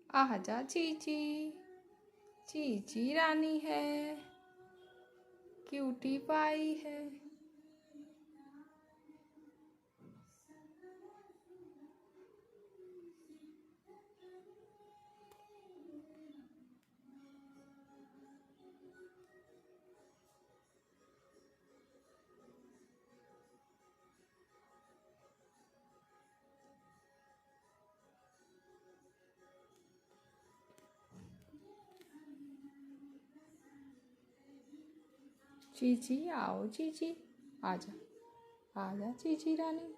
आजा चीची, चीची रानी है, cutie pie है। चीची आओ चीची, आजा आजा चीची रानी।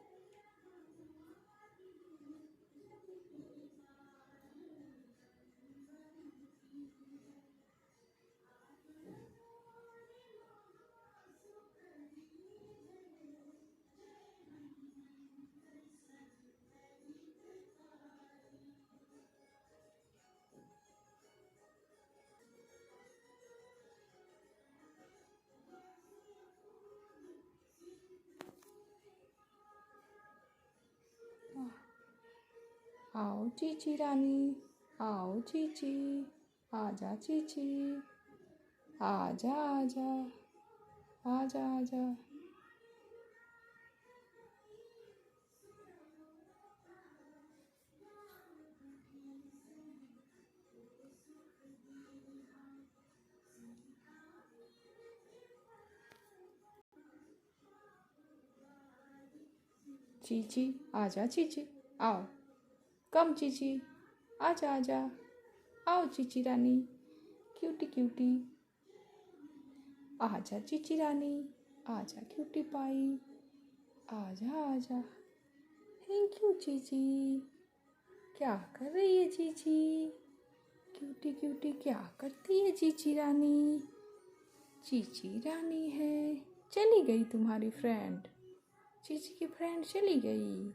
आओ चीची रानी, आओ चीची, आजा चीची, आजा आजा, आजा आजा। चीची आजा चीची, आओ कम चीची, आजा आजा, आओ चीची रानी, क्यूटी क्यूटी, आजा चीची रानी, आजा क्यूटी पाई, आजा आजा। Thank you Chichi. क्या कर रही है चीची? क्यूटी क्यूटी क्या करती है चीची रानी? चीची रानी है। चली गई तुम्हारी फ्रेंड, चीची की फ्रेंड चली गई।